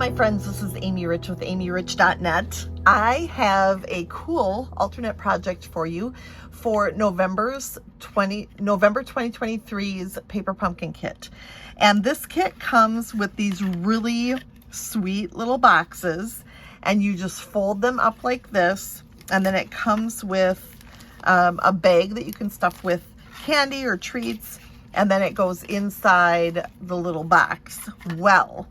my friends, this is Amy Rich with amyrich.net. I have a cool alternate project for you for November 2023's Paper Pumpkin Kit. And this kit comes with these really sweet little boxes, and you just fold them up like this, and then it comes with a bag that you can stuff with candy or treats, and then it goes inside the little box. Well,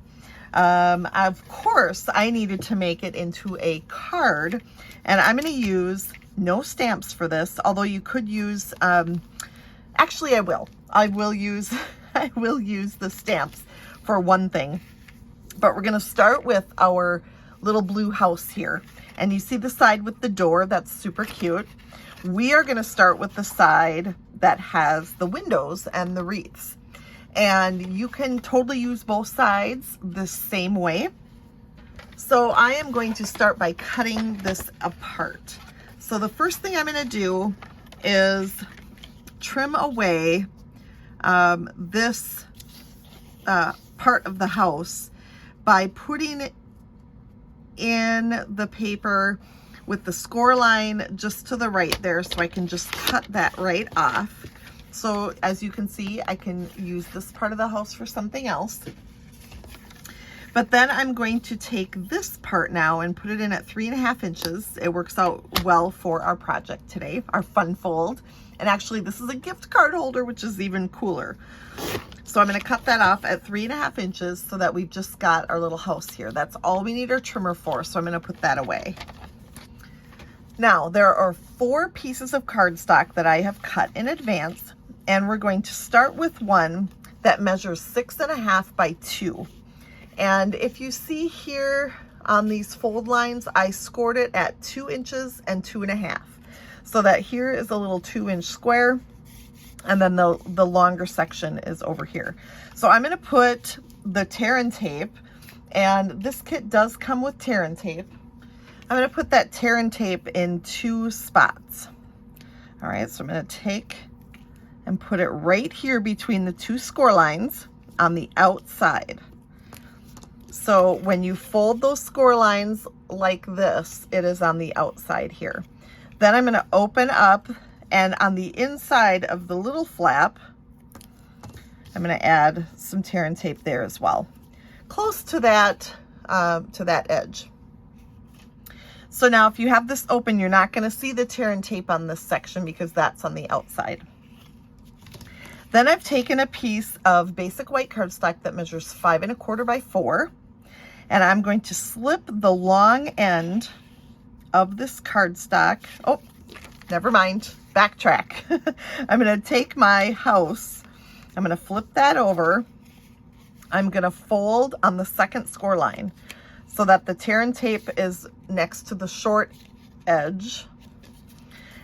of course, I needed to make it into a card, and I'm going to use no stamps for this, although you could use, actually I will use the stamps for one thing. But we're going to start with our little blue house here, and you see the side with the door, that's super cute. We are going to start with the side that has the windows and the wreaths. And you can totally use both sides the same way. So I am going to start by cutting this apart. So the first thing I'm going to do is trim away this part of the house by putting in the paper with the score line just to the right there, so I can just cut that right off. So as you can see, I can use this part of the house for something else. But then I'm going to take this part now and put it in at 3.5 inches. It works out well for our project today, our fun fold. And actually this is a gift card holder, which is even cooler. So I'm going to cut that off at 3.5 inches so that we've just got our little house here. That's all we need our trimmer for, so I'm going to put that away. Now, there are 4 pieces of cardstock that I have cut in advance, and we're going to start with one that measures 6.5 by 2. And if you see here on these fold lines, I scored it at 2 inches and 2.5. So that here is a little 2-inch square, and then the longer section is over here. So I'm going to put the tear and tape, and this kit does come with tear and tape. I'm going to put that tear and tape in 2 spots. All right, so I'm going to take and put it right here between the 2 score lines on the outside. So when you fold those score lines like this, it is on the outside here. Then I'm going to open up, and on the inside of the little flap, I'm going to add some tear and tape there as well, close to that edge. So now if you have this open, you're not going to see the tear and tape on this section because that's on the outside. Then I've taken a piece of basic white cardstock that measures 5.25 by 4, and I'm going to slip the long end of this cardstock. Oh, never mind, backtrack. I'm going to take my house, I'm going to flip that over. I'm going to fold on the second score line so that the tear and tape is next to the short edge.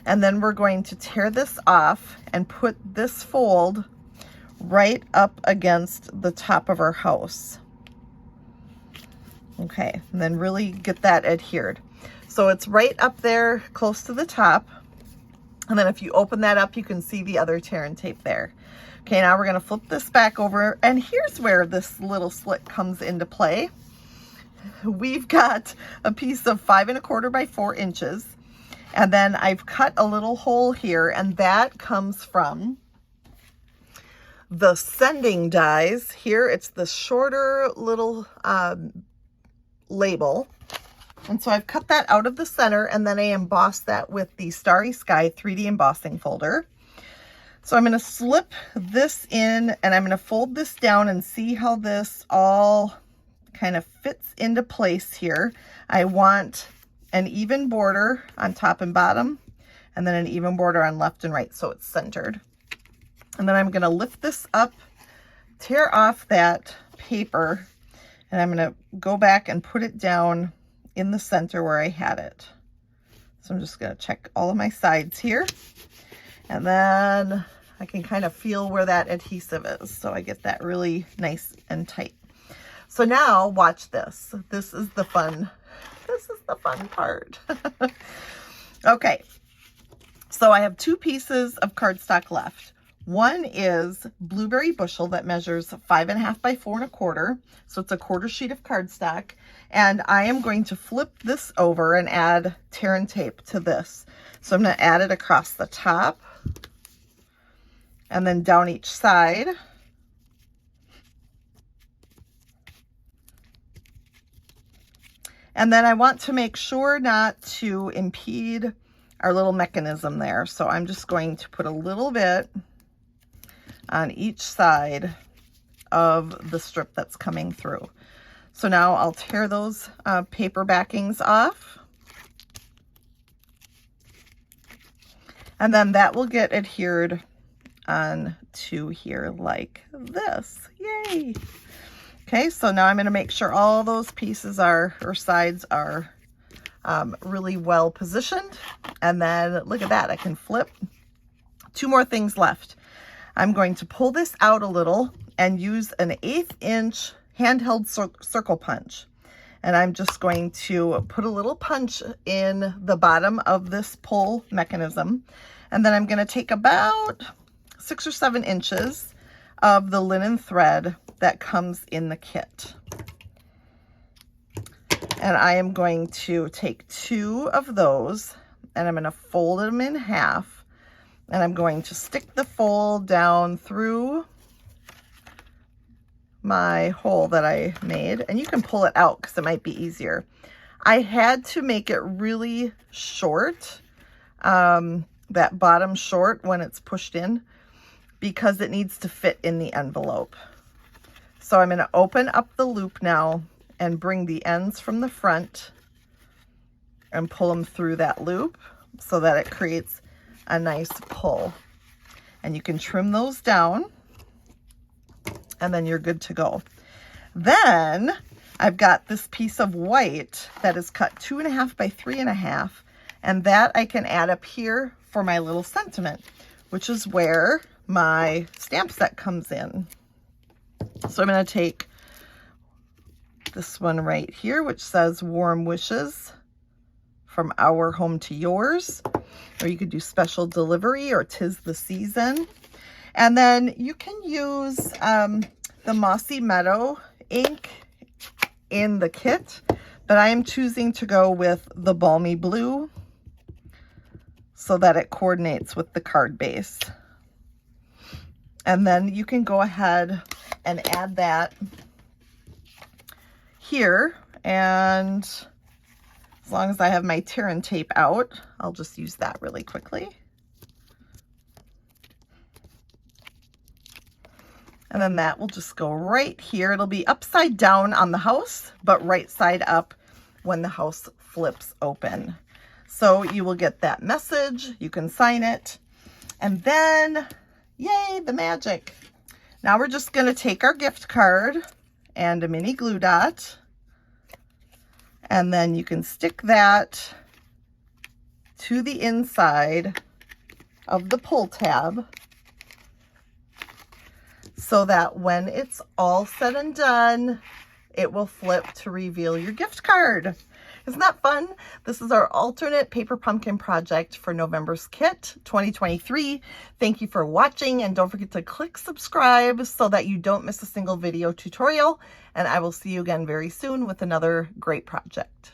And then we're going to tear this off and put this fold right up against the top of our house. Okay, and then really get that adhered. So it's right up there close to the top. And then if you open that up, you can see the other tear and tape there. Okay, now we're going to flip this back over, and here's where this little slit comes into play. We've got a piece of 5.25 by 4 inches, and then I've cut a little hole here, and that comes from the sending dies. Here it's the shorter little label, and so I've cut that out of the center, and then I embossed that with the Starry Sky 3D embossing folder. So I'm going to slip this in, and I'm going to fold this down and see how this all kind of fits into place here. I want an even border on top and bottom, and then an even border on left and right, so it's centered. And then I'm going to lift this up, tear off that paper, and I'm going to go back and put it down in the center where I had it. So I'm just going to check all of my sides here, and then I can kind of feel where that adhesive is, so I get that really nice and tight. So now watch this. This is the fun part. Okay, so I have 2 pieces of cardstock left. One is Blueberry Bushel that measures 5.5 by 4.25. So it's a quarter sheet of cardstock. And I am going to flip this over and add tear and tape to this. So I'm going to add it across the top and then down each side. And then I want to make sure not to impede our little mechanism there. So I'm just going to put a little bit on each side of the strip that's coming through. So now I'll tear those paper backings off. And then that will get adhered on to here like this. Yay! Okay, so now I'm going to make sure all those pieces are, or sides are really well positioned. And then look at that, I can flip. 2 more things left. I'm going to pull this out a little and use an 1/8 inch handheld circle punch. And I'm just going to put a little punch in the bottom of this pull mechanism. And then I'm going to take about 6 or 7 inches of the linen thread that comes in the kit. And I am going to take 2 of those and I'm going to fold them in half. And I'm going to stick the fold down through my hole that I made. And you can pull it out because it might be easier. I had to make it really short, that bottom short when it's pushed in, because it needs to fit in the envelope. So I'm going to open up the loop now and bring the ends from the front and pull them through that loop so that it creates a nice pull. And you can trim those down and then you're good to go. Then I've got this piece of white that is cut 2.5 by 3.5, and that I can add up here for my little sentiment, which is where my stamp set comes in. So I'm going to take this one right here, which says Warm Wishes from Our Home to Yours, or you could do Special Delivery or 'Tis the Season. And then you can use the Mossy Meadow ink in the kit, but I am choosing to go with the Balmy Blue so that it coordinates with the card base. And then you can go ahead and add that here, and as long as I have my tear and tape out, I'll just use that really quickly. And then that will just go right here. It'll be upside down on the house, but right side up when the house flips open. So you will get that message, you can sign it, and then, yay, the magic. Now we're just gonna take our gift card and a mini glue dot, and then you can stick that to the inside of the pull tab so that when it's all said and done, it will flip to reveal your gift card. Isn't that fun? This is our alternate paper pumpkin project for November's kit 2023. Thank you for watching, and don't forget to click subscribe so that you don't miss a single video tutorial. And I will see you again very soon with another great project.